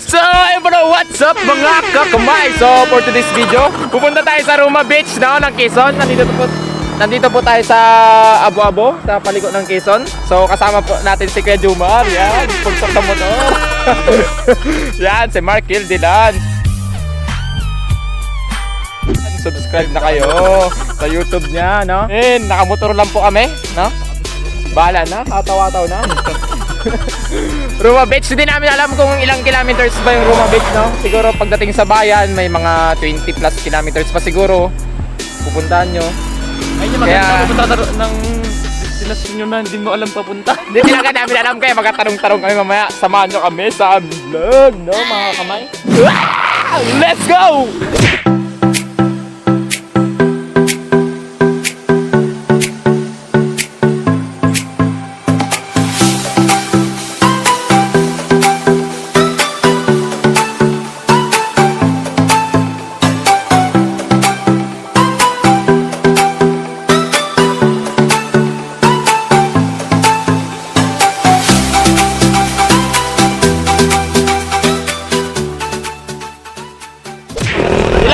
So, bro, what's up mga kakamay? So, for today's video, pupunta tayo sa Roma Beach, no, ng Quezon. Nandito po tayo sa Abo-Abo, sa paliko ng Quezon. So, kasama po natin si Kuya Jomar. Yan, sponsor sa motor. Yan, si Mark Hildeland. Subscribe na kayo sa YouTube niya, no? Nakamotor lang po kami, no? Bahala na, katawa-taw na. Roma Beach, hindi namin alam kung ilang kilometers ba yung Roma Beach, no? Siguro pagdating sa bayan, may mga 20 plus kilometers pa siguro. Pupuntahan nyo. Ayun yung maganda, pupunta ng destination nyo na hindi mo alam papunta. Hindi talaga namin alam, kaya magkatanong-tanong kami mamaya. Samahan nyo kami sa vlog, no, mga kamay? Let's go!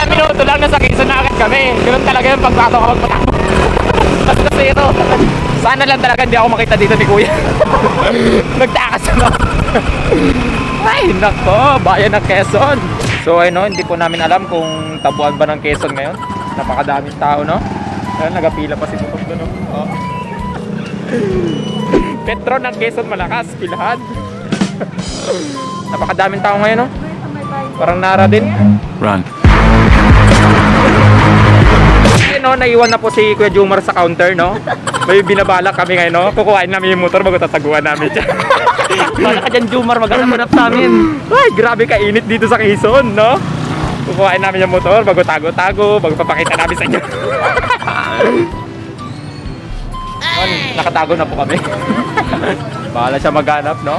Minuto lang nasa Quezon na agad kami. Ganun talaga yung pagbato kapag patakbo. Kasi ito, sana lang talaga hindi ako makita dito ni Kuya. Nagtakas ako. Ay, nako, bayan ng Quezon. So ayun, hindi po namin alam kung tabuan ba ng Quezon ngayon. Napakadaming tao, no? Ayun, nagapila pa si Bukog doon, no? Oh. Petro ng Quezon malakas, pilahan. Napakadaming tao ngayon, no? Parang Nara din. Run. No, naiwan na po si Kuya Jomar sa counter, no? May binabalak kami ngayon, no? Kukuhain namin yung motor bago tataguan namin dyan. Wala ka dyan, Jomar, maghanap sa amin. Ay, grabe kainit dito sa Quezon, no? Kukuhain namin yung motor bago tago-tago, bago papakita namin sa inyo. Nakatago na po kami. Bahala siya maghanap, no?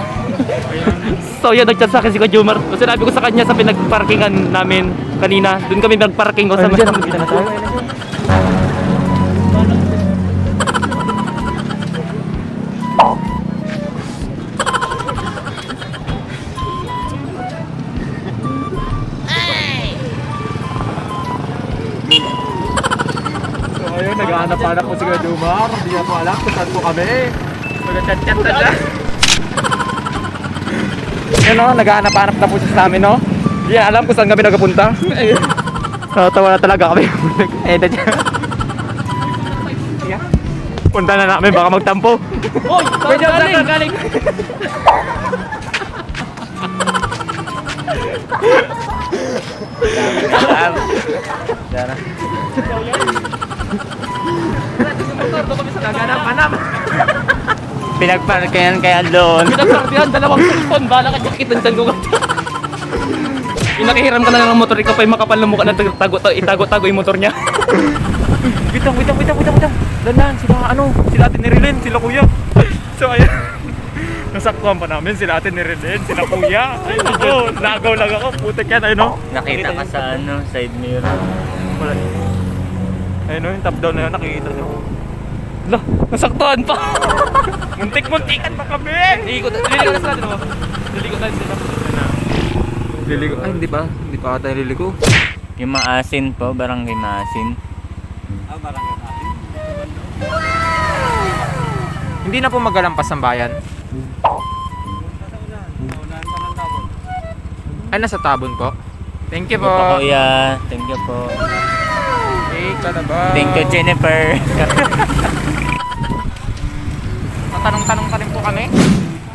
So yun, nag-chat sa akin si Kuya Jomar. Kasi sabi ko sa kanya sa pinagparkingan namin kanina. Doon kami nagparking ko sa So ayun, naghahanap-hanap po si Kuya Jomar. Hindi niya po alam kung saan po kami. Mag-chat-chat na siya. Yun, no? Naghahanap-hanap na po siya sa amin, no? Hindi niya alam kung saan kami nagpunta. Tawa na talaga kami. Edad niya. Punta na namin, baka magtampo. Hoy! Saan galing? Diyan. Naghanap-hanap. Pinagparkayan kaya doon. Pinagparkihan, dalawang cellphone. Bahala ka dyan, kitan ko. Inakihiram ka na ng motor, ikaw pa yung makapal na mukha na itago-tago yung motor niya. Witang. Dandan, sila Ate Nerilyn, sila Kuya. So ayan. Nasaktuhan pa namin sila Ate Nerilyn, sila Kuya. Ay nako, nagaw lang ako. Putik yan, ayun, no? Nakita ka sa side mirror. Wala. Ayun, no, yung top down na yun, nakikita nyo. Lah, nasaktuhan pa. Muntik-muntikan pa kami! Liligo na sila din, oh. Liligo na sila. Liligo. Ay, hindi pa ata liligo. Yung Maasin po, barangay Maasin. Hindi na po magalampas ang bayan. Ay, nasa Tabon po. Thank you Thank you po, po. kuya. Thank you po. Hey, ka na ba? Thank you, Jennifer. Tanong-tanong pa rin po kami.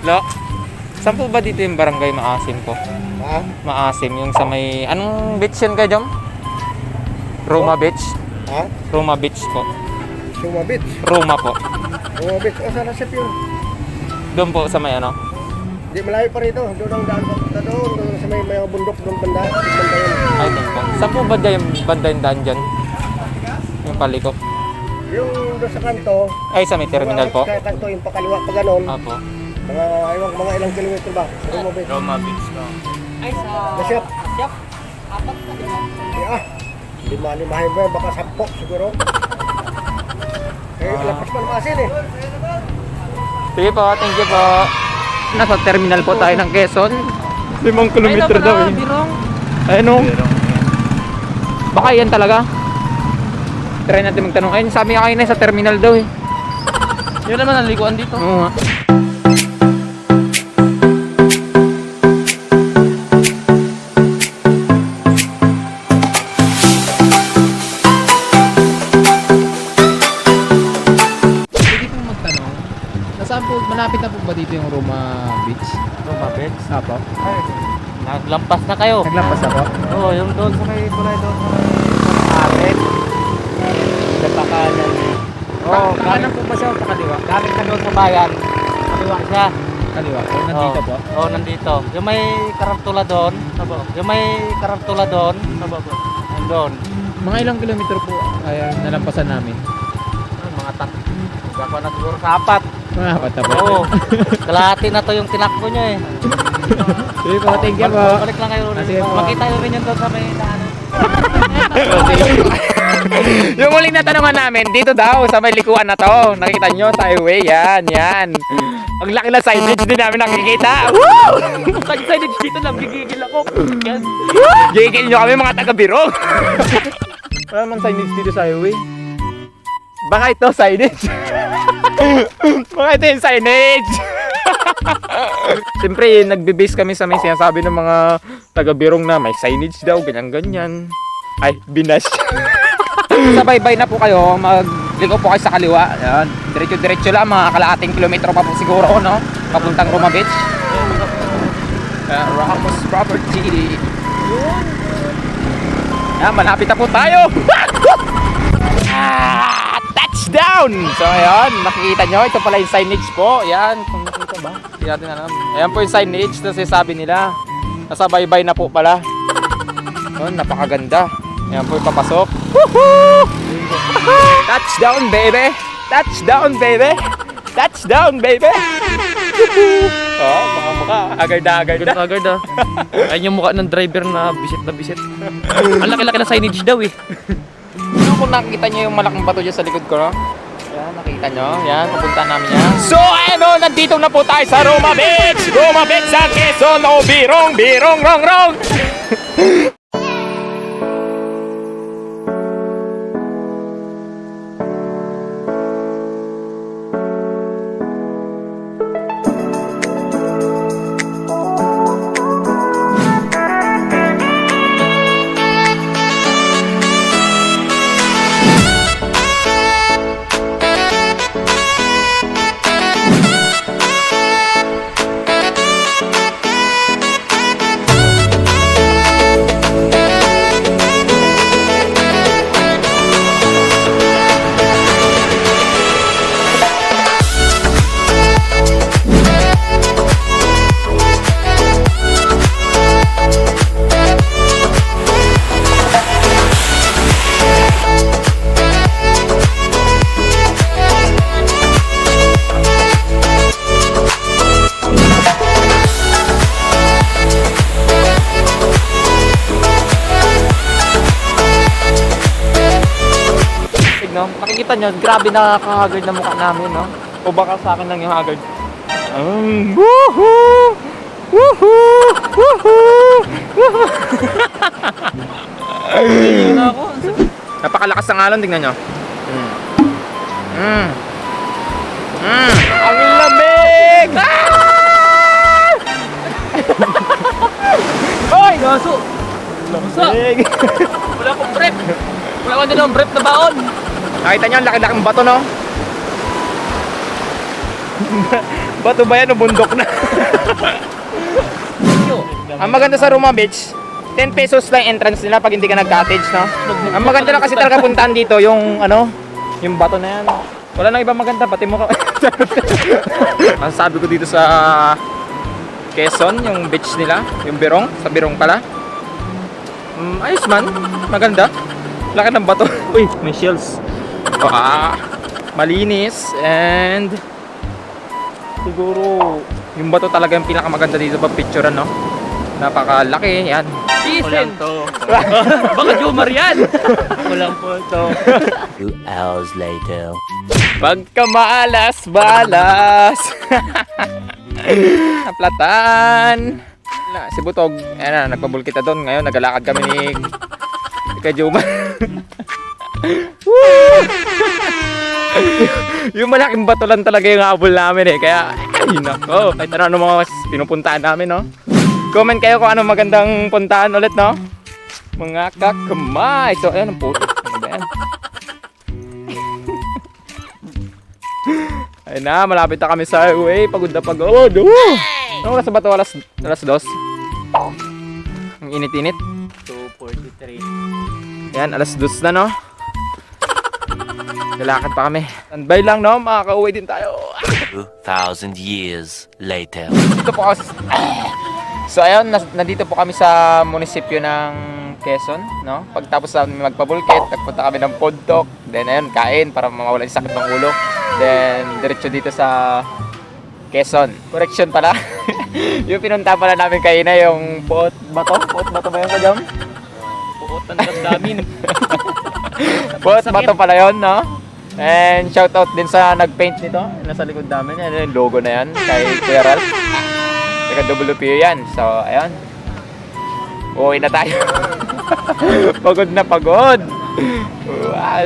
Lo, saan po ba dito yung barangay Maasim po? Ha? Maasim, yung sa may... Anong beach yun kayo, Jom? Roma Beach? Ha? Roma Beach po. Roma Beach. Roma po. Roma Beach. O, saan nasip yun? Doon po sa may ano? Di malayo pa rito. Doon ang daan papunta doon. Doon sa may mga bundok doon banda. Banda yun. Ay, doon po. Saan po ba yung banda yung daan dyan? Yung paliko? Yung doon sa kanto. Ay, sa may terminal po? Sa kanto yung pakaliwa pa ganon. Apo. Mga ilang kilometro ba? Roma Beach. Roma Beach po. Nasip. Lima-limahin ba? Baka sampok siguro. Lapas pa naman asin eh. Sige po, thank you po. Nasa terminal po tayo ng Quezon. 5 kilometro daw eh. Birong. Ayun o. Pero, Baka yan talaga. Try natin magtanong. Ayun, sabi nga kayo na sa terminal daw eh. Yun naman ang likuan dito. Oo nga. Pwede pong magtanong, nasaan po, malapit na po ba dito yung Roma Beach? Roma Beach. Apo. Ay, naglampas na kayo. Naglampas na po? Oo, yung doon sa may kulay doon sa may arit. Nagpakanan. Oo, Kanan po ba siya o pakaliwa? galing ka doon sa bayan. Kaliwa siya. Kaliwa po, nandito po. Oo, nandito. Yung may karantula doon. Yung may karantula doon. Nandun. Mga ilang kilometro po ay nalampasan namin? Mga Gagawa na siguro sa 4. Mga apat na po. Oo. Kalahati na to yung tinakbo niya eh. Sige po, thank you po. Balik lang kayo. Sige po. Makita nyo rin yun doon sa may daanan. Yung muling natanungan namin, dito daw sa may likuan na to. Nakita nyo sa highway, yan. Ang laki na signage din namin nakikita. Woo! Signage dito lang, gigigil ako. Yan. Gigil nyo kami mga taga-Birong. Wala namang signage dito sa highway. Baka ito signage. Baka ito yung signage. Siyempre, nagbe-base kami sa may sinasabi ng mga taga-Birong na may signage daw, ganyan-ganyan. Ay, binash. Sabay-bay na po kayo, magligo po kayo sa kaliwa. Ayan, diretso-diretso lang, mga kalahating kilometro pa po siguro, no? Papuntang Roma Beach. Ramos Property. Ayan, malapit na po tayo. Touchdown! So, ayan, nakikita nyo, ito pala yung signage po. Ayan, kung nakita ba? Hindi natin alam. Ayan po yung signage na sinasabi nila. Nasa baybay na po pala. Ayan, napakaganda. Ayan po yung papasok. Woohoo! Touchdown, baby! Touchdown, baby! Touchdown, baby! Woohoo! Oh, mga mukha. Agad-agad na. Agad ah. Ayun yung mukha ng driver na bisit. Ang laki-laki na signage daw eh. Kung nakikita nyo yung malaking bato dyan sa likod ko, no? Yan, nakita nyo. Yan, pupunta namin yan. So, ano, nandito na po tayo sa Roma Beach! Roma Beach sa Quezon! O, birong, rong! No? Nakikita nyo, grabe nakakahagard na mukha namin, no? O baka sa akin lang yung haggard. Woohoo! Woohoo! Woohoo! Napakalakas ng alon, tingnan nyo. Ang lamig! Hoy! Gaso! Lamig! Wala akong brief! Wala akong din ng brief na baon! Nakita nyo, ang laki-laking bato, no? Bato ba yan o bundok na? Ang maganda sa Roma Beach, 10 pesos lang entrance nila pag hindi ka nag-cottage, no? Ang maganda lang kasi talaga puntahan dito, yung ano, yung bato na yan. Wala nang ibang maganda, pati mo ka. Ang sabi ko dito sa Quezon, yung beach nila, yung Birong, sa Birong pala. Ayos man, maganda. Laki ng bato. Uy, may shells. Malinis and siguro yung bato talaga yung pinakamaganda dito pag picture, no? Napakalaki, yan. Kulang to. Baka Jomar yan! kulang po ito. 2 hours later. Pagka maalas, balas. Naplatan. Si Butog, ayan na, nagpabul kita doon. Ngayon, naglalakad kami ni Kuya Jomar. Yung malaking bato lang talaga yung habol namin eh. Kaya, ay nako. Kahit ano mga pinupuntahan namin, no? Comment kayo kung ano magandang puntahan ulit, no? Mga kakamay. So, ayun, ang puto. Ano ba yan? Ayun na, malapit na kami sa highway. Pagod na pagod. Ano oras ba ito? Alas 2. Ang init-init. 2:43. Yan, alas 2 na, no? Lalakad pa kami. Standby lang, no? Makaka-uwi din tayo. 2,000 years later. Dito po ako. So, ayun, nandito po kami sa munisipyo ng Quezon, no? Pagtapos namin magpabulkit, nagpunta kami ng Podtok. Then, ayun, kain para mawala yung sakit ng ulo. Then, diretso dito sa Quezon. Correction pala. Yung pinunta pala namin kaina yung Puot Bato. Puot Bato ba yung kajam? Puot ng damdamin. Puot Bato pala yun, no? And shoutout din sa nag-paint nito. Nasa likod namin. Yan yung logo na yan. Kay Kuya Ralph. Saka WPO yan. So, ayun. Uwi na tayo. Pagod na pagod.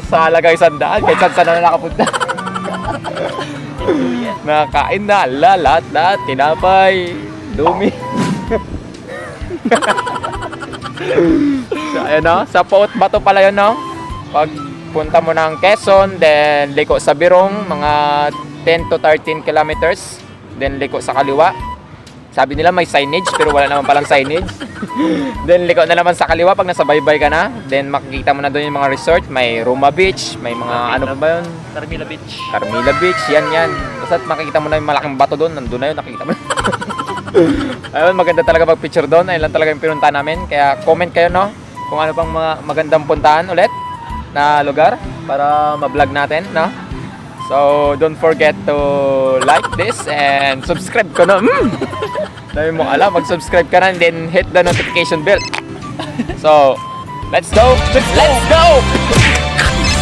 Sa halagang 100. Kahit saan na nakapunta. Nakakain na. Lahat. Tinapay. Dumi. So, ayun, no? Sa Puot Bato pala yun, no? Pag punta mo ng Quezon, then liko sa Birong, mga 10 to 13 kilometers. Then liko sa kaliwa. Sabi nila may signage, pero wala naman palang signage. Then liko na naman sa kaliwa pag nasa baybay ka na. Then makikita mo na doon yung mga resort. May Roma Beach, may mga ano pa ba yun? Carmila Beach. Carmila Beach, yan. Basta makikita mo na yung malaking bato doon. Nandun na yun, nakikita mo na. Ayun, maganda talaga pag-picture doon. Ayun lang talaga yung pinunta namin. Kaya comment kayo, no? Kung ano pang mga magandang puntahan ulit na lugar para ma-vlog natin, no? So, don't forget to like this and subscribe ka na. Dahil mo alam, mag-subscribe ka na and then hit the notification bell. So, let's go! Let's go!